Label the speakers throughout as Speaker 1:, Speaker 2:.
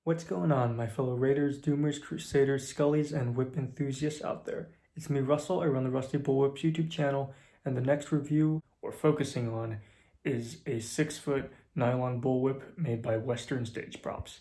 Speaker 1: What's going on, my fellow Raiders, Doomers, Crusaders, Scullies, and Whip enthusiasts out there? It's me, Russell. I run the Rusty Bullwhip's YouTube channel, and the next review we're focusing on is a 6-foot nylon bullwhip made by Western Stage Props.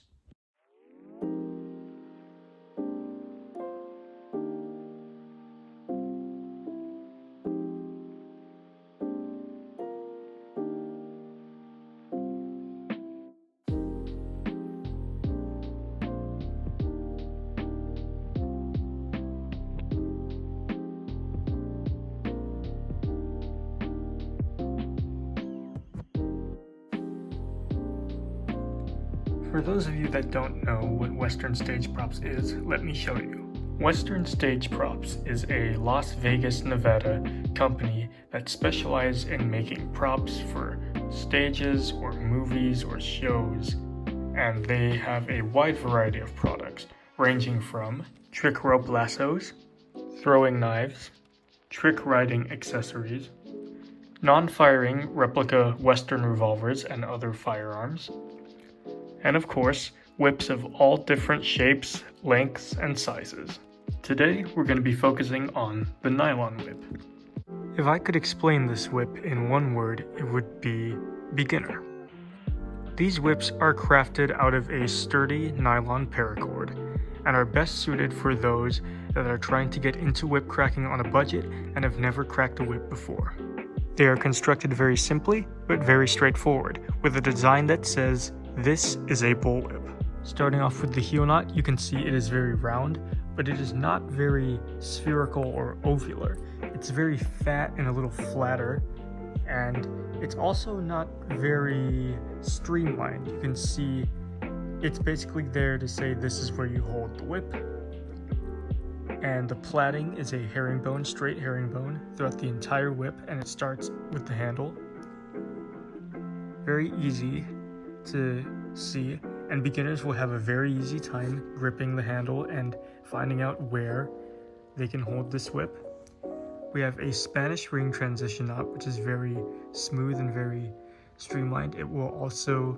Speaker 1: For those of you that don't know what Western Stage Props is, let me show you. Western Stage Props is a Las Vegas, Nevada company that specializes in making props for stages or movies or shows, and they have a wide variety of products ranging from trick rope lassos, throwing knives, trick riding accessories, non-firing replica Western revolvers and other firearms, and of course, whips of all different shapes, lengths, and sizes. Today, we're going to be focusing on the nylon whip. If I could explain this whip in one word, it would be beginner. These whips are crafted out of a sturdy nylon paracord and are best suited for those that are trying to get into whip cracking on a budget and have never cracked a whip before. They are constructed very simply, but very straightforward, with a design that says, "This is a bullwhip." Starting off with the heel knot, you can see it is very round, but it is not very spherical or ovular. It's very fat and a little flatter, and it's also not very streamlined. You can see it's basically there to say this is where you hold the whip. And the plaiting is a herringbone, straight herringbone, throughout the entire whip, and it starts with the handle. Very easy to see, and beginners will have a very easy time gripping the handle and finding out where they can hold this whip. We have a Spanish ring transition knot, which is very smooth and very streamlined. It will also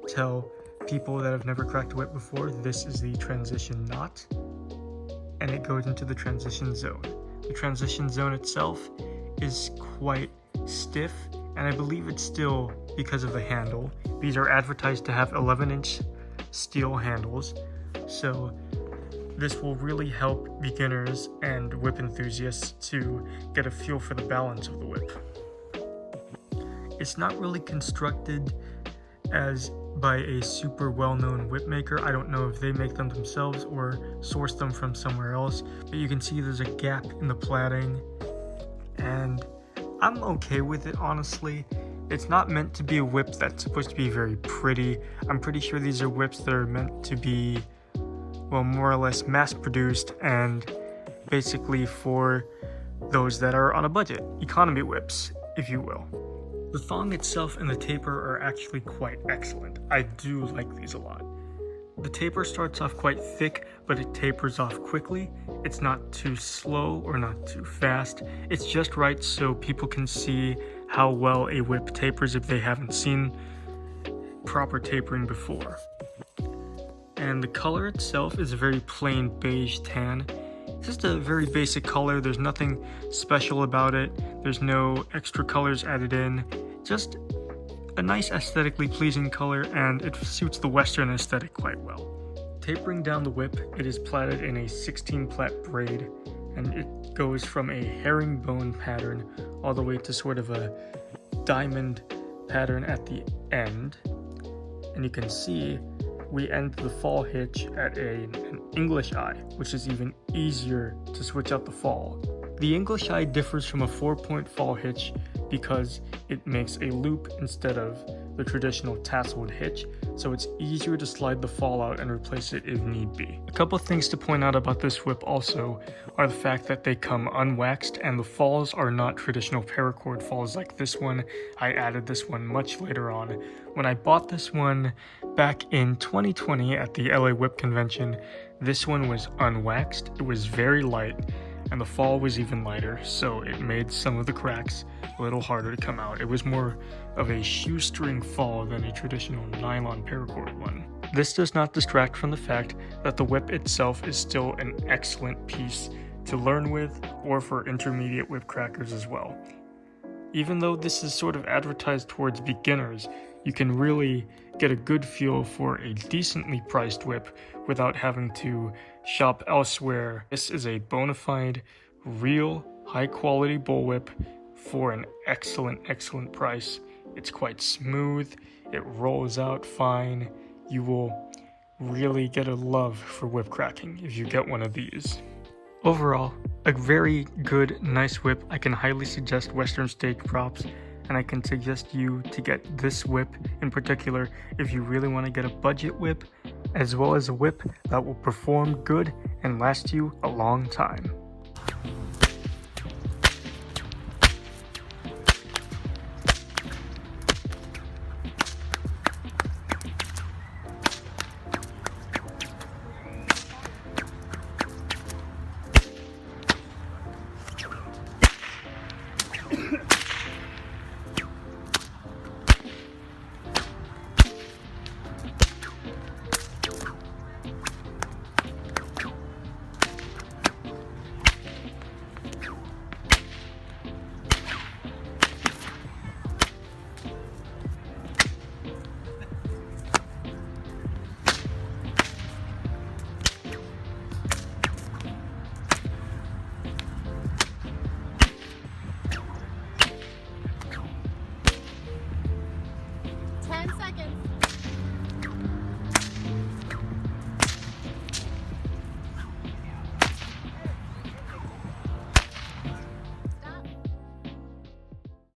Speaker 1: tell people that have never cracked a whip before this is the transition knot, and it goes into the transition zone. The transition zone itself is quite stiff, and I believe it's still because of the handle. These are advertised to have 11-inch steel handles, so this will really help beginners and whip enthusiasts to get a feel for the balance of the whip. It's not really constructed as by a super well-known whip maker. I don't know if they make them themselves or source them from somewhere else, but you can see there's a gap in the plaiting, and I'm okay with it, honestly. It's not meant to be a whip that's supposed to be very pretty. I'm pretty sure these are whips that are meant to be, well, more or less mass-produced and basically for those that are on a budget. Economy whips, if you will. The thong itself and the taper are actually quite excellent. I do like these a lot. The taper starts off quite thick, but it tapers off quickly. It's not too slow or not too fast. It's just right so people can see how well a whip tapers if they haven't seen proper tapering before. And the color itself is a very plain beige tan. It's just a very basic color. There's nothing special about it. There's no extra colors added in. Just a nice aesthetically pleasing color, and it suits the Western aesthetic quite well. Tapering down the whip, it is plaited in a 16 plait braid, and it goes from a herringbone pattern all the way to sort of a diamond pattern at the end. And you can see we end the fall hitch at an English eye, which is even easier to switch out the fall. The English eye differs from a 4-point fall hitch because it makes a loop instead of the traditional tasseled hitch, so it's easier to slide the fall out and replace it if need be. A couple things to point out about this whip also are the fact that they come unwaxed, and the falls are not traditional paracord falls like this one. I added this one much later on. When I bought this one back in 2020 at the LA Whip Convention, this one was unwaxed. It was very light, and the fall was even lighter, so it made some of the cracks a little harder to come out. It was more of a shoestring fall than a traditional nylon paracord one. This does not distract from the fact that the whip itself is still an excellent piece to learn with or for intermediate whip crackers as well. Even though this is sort of advertised towards beginners, you can really get a good feel for a decently priced whip without having to shop elsewhere. This is a bona fide, real, high quality bullwhip for an excellent price. It's quite smooth, it rolls out fine. You will really get a love for whip cracking if you get one of these. Overall, a very good, nice whip. I can highly suggest Western Steak props, and I can suggest you to get this whip in particular if you really want to get a budget whip, as well as a whip that will perform good and last you a long time.
Speaker 2: Seconds.